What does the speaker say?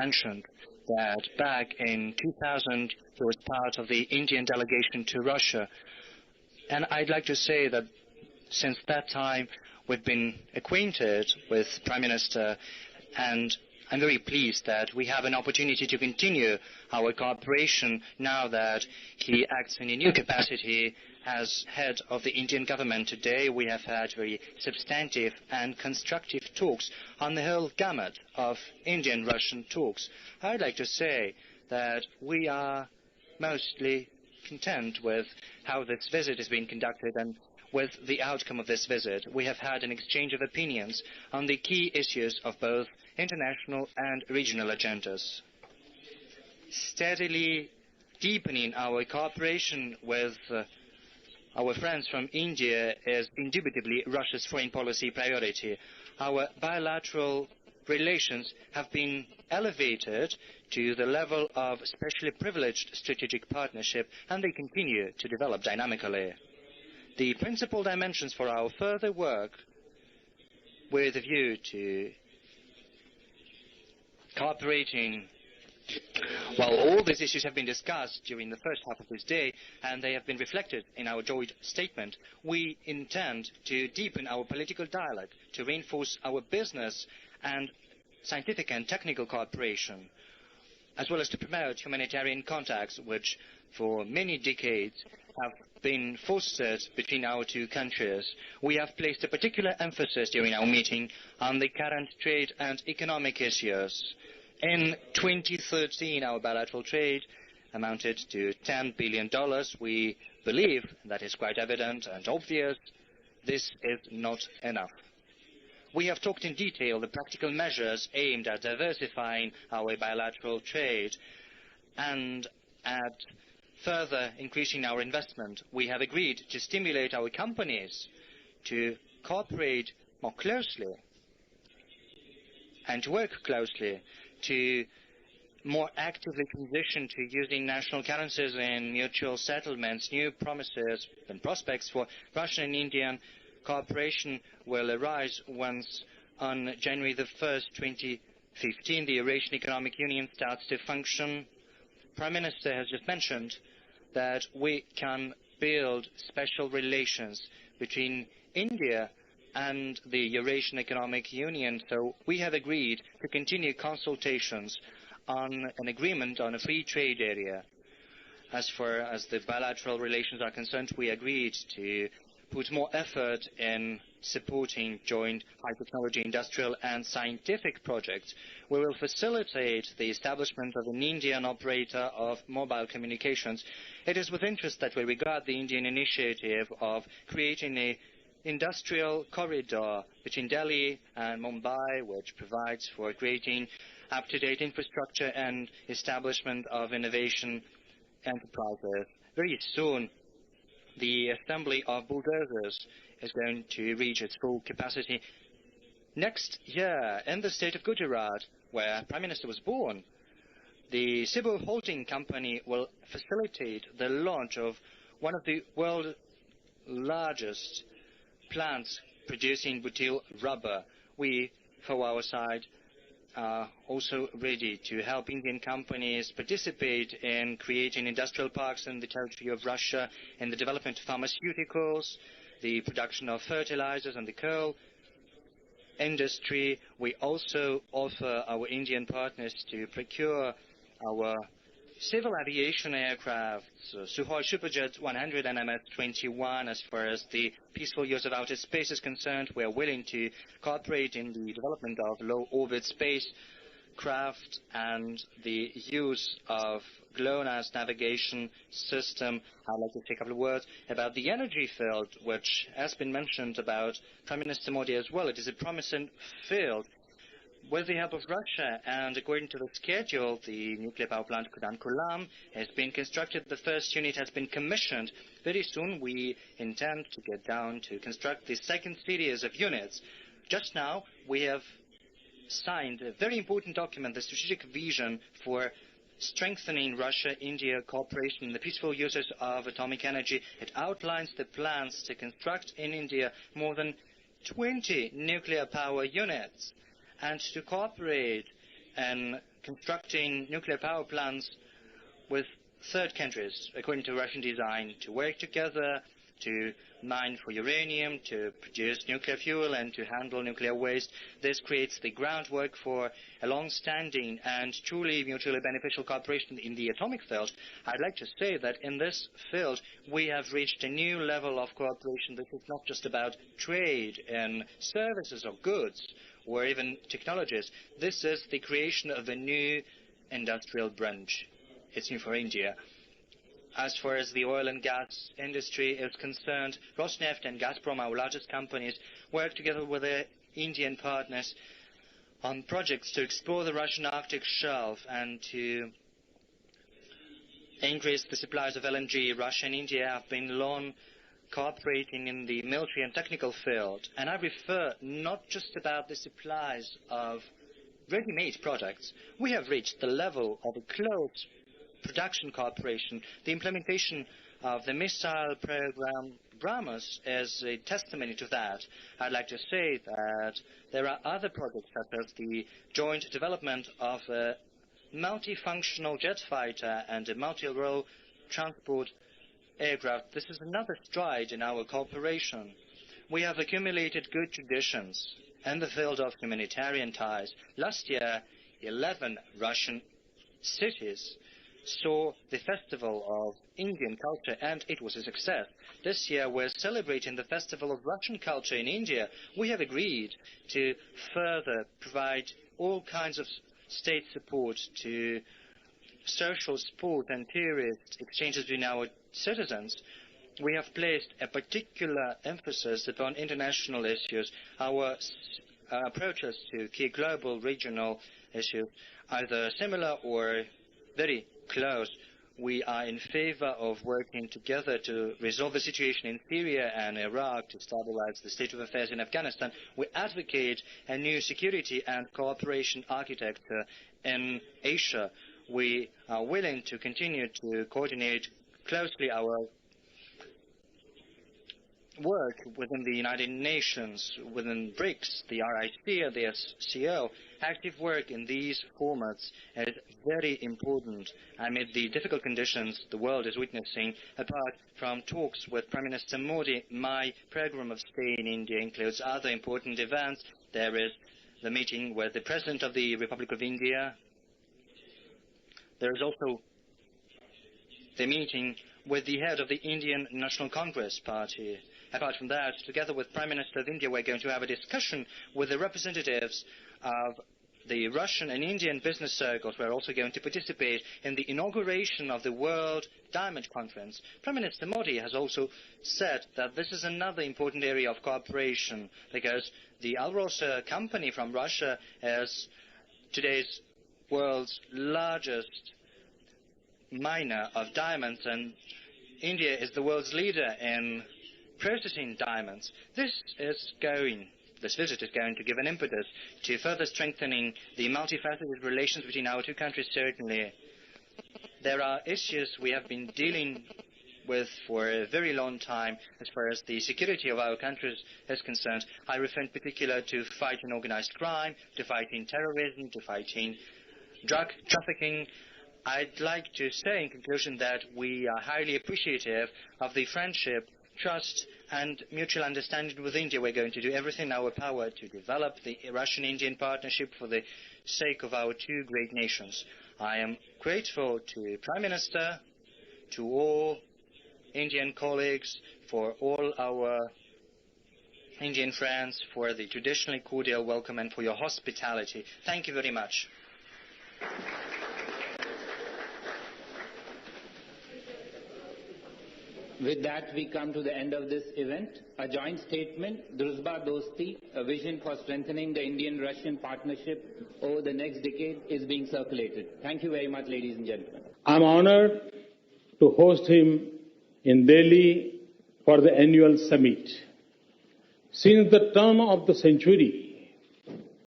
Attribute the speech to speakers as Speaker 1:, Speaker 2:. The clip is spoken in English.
Speaker 1: mentioned that back in 2000 he was part of the Indian delegation to Russia. And I'd like to say that since that time we've been acquainted with Prime Minister, and I'm very pleased that we have an opportunity to continue our cooperation now that he acts in a new capacity as head of the Indian government. Today we have had very substantive and constructive talks on the whole gamut of Indian-Russian talks. I'd like to say that we are mostly content with how this visit has been conducted and with the outcome of this visit. We have had an exchange of opinions on the key issues of both international and regional agendas. Steadily deepening our cooperation with our friends from India is indubitably Russia's foreign policy priority. Our bilateral relations have been elevated to the level of especially privileged strategic partnership, and they continue to develop dynamically. The principal dimensions for our further work with a view to cooperating. Well, all these issues have been discussed during the first half of this day, and they have been reflected in our joint statement. We intend to deepen our political dialogue, to reinforce our business and scientific and technical cooperation, as well as to promote humanitarian contacts, which for many decades have been fostered between our two countries. We have placed a particular emphasis during our meeting on the current trade and economic issues. In 2013, our bilateral trade amounted to $10 billion. We believe that is quite evident and obvious. This is not enough. We have talked in detail the practical measures aimed at diversifying our bilateral trade and at further increasing our investment. We have agreed to stimulate our companies to cooperate more closely and to work closely to more actively transition to using national currencies in mutual settlements. New promises and prospects for Russian and Indian cooperation will arise once on January the 1st, 2015, the Eurasian Economic Union starts to function. Prime Minister has just mentioned that we can build special relations between India and the Eurasian Economic Union. So we have agreed to continue consultations on an agreement on a free trade area. As far as the bilateral relations are concerned, we agreed to put more effort in supporting joint high-technology industrial and scientific projects. We will facilitate the establishment of an Indian operator of mobile communications. It is with interest that we regard the Indian initiative of creating an industrial corridor between Delhi and Mumbai, which provides for creating up-to-date infrastructure and establishment of innovation enterprises. Very soon, the assembly of bulldozers is going to reach its full capacity. Next year, in the state of Gujarat, where Prime Minister was born, the Cebu Holding Company will facilitate the launch of one of the world's largest plants producing butyl rubber. We, for our side, are also ready to help Indian companies participate in creating industrial parks in the territory of Russia, in the development of pharmaceuticals, the production of fertilizers and the coal industry. We also offer our Indian partners to procure our civil aviation aircraft, Sukhoi Superjet 100 and MS-21. As far as the peaceful use of outer space is concerned, we are willing to cooperate in the development of low-orbit spacecraft and the use of GLONASS navigation system. I'd like to say a couple of words about the energy field, which has been mentioned about Prime Minister Modi as well. It is a promising field. With the help of Russia and according to the schedule, the nuclear power plant Kudankulam has been constructed. The first unit has been commissioned. Very soon we intend to get down to construct the second series of units. Just now we have signed a very important document, the strategic vision for strengthening Russia-India cooperation in the peaceful uses of atomic energy. It outlines the plans to construct in India more than 20 nuclear power units and to cooperate in constructing nuclear power plants with third countries, according to Russian design, to work together, to mine for uranium, to produce nuclear fuel, and to handle nuclear waste. This creates the groundwork for a long-standing and truly mutually beneficial cooperation in the atomic field. I'd like to say that in this field, we have reached a new level of cooperation. This is not just about trade in services or goods or even technologies. This is the creation of a new industrial branch. It's new for India. As far as the oil and gas industry is concerned, Rosneft and Gazprom, our largest companies, work together with their Indian partners on projects to explore the Russian Arctic shelf and to increase the supplies of LNG. Russia and India have been long cooperating in the military and technical field. And I refer not just about the supplies of ready-made products. We have reached the level of a close production cooperation. The implementation of the missile program BrahMos is a testimony to that. I'd like to say that there are other projects such as the joint development of a multifunctional jet fighter and a multi-role transport aircraft. This is another stride in our cooperation. We have accumulated good traditions in the field of humanitarian ties. Last year, 11 Russian cities saw the Festival of Indian Culture, and it was a success. This year we're celebrating the Festival of Russian Culture in India. We have agreed to further provide all kinds of state support to social, sport and tourist exchanges between our citizens. We have placed a particular emphasis upon international issues. Our approaches to key global regional issues, either similar or very close. We are in favor of working together to resolve the situation in Syria and Iraq, to stabilize the state of affairs in Afghanistan. We advocate a new security and cooperation architecture in Asia. We are willing to continue to coordinate closely our work within the United Nations, within BRICS, the RIC, the SCO. Active work in these formats is very important amid the difficult conditions the world is witnessing. Apart from talks with Prime Minister Modi, my program of stay in India includes other important events. There is the meeting with the President of the Republic of India. There is also the meeting with the head of the Indian National Congress Party. Apart from that, together with Prime Minister of India, we're going to have a discussion with the representatives of the Russian and Indian business circles. We're also going to participate in the inauguration of the World Diamond Conference. Prime Minister Modi has also said that this is another important area of cooperation, because the Alrosa company from Russia is today's world's largest miner of diamonds, and India is the world's leader in processing diamonds. This visit is going to give an impetus to further strengthening the multifaceted relations between our two countries, certainly. There are issues we have been dealing with for a very long time as far as the security of our countries is concerned. I refer in particular to fighting organized crime, to fighting terrorism, to fighting drug trafficking. I'd like to say in conclusion that we are highly appreciative of the friendship, trust and mutual understanding with India. We're going to do everything in our power to develop the Russian-Indian partnership for the sake of our two great nations. I am grateful to Prime Minister, to all Indian colleagues, for all our Indian friends, for the traditionally cordial welcome and for your hospitality. Thank you very much.
Speaker 2: With that, we come to the end of this event. A joint statement, Druzhba Dosti, a vision for strengthening the Indian-Russian partnership over the next decade, is being circulated. Thank you very much, ladies and gentlemen.
Speaker 3: I'm honored to host him in Delhi for the annual summit. Since the turn of the century,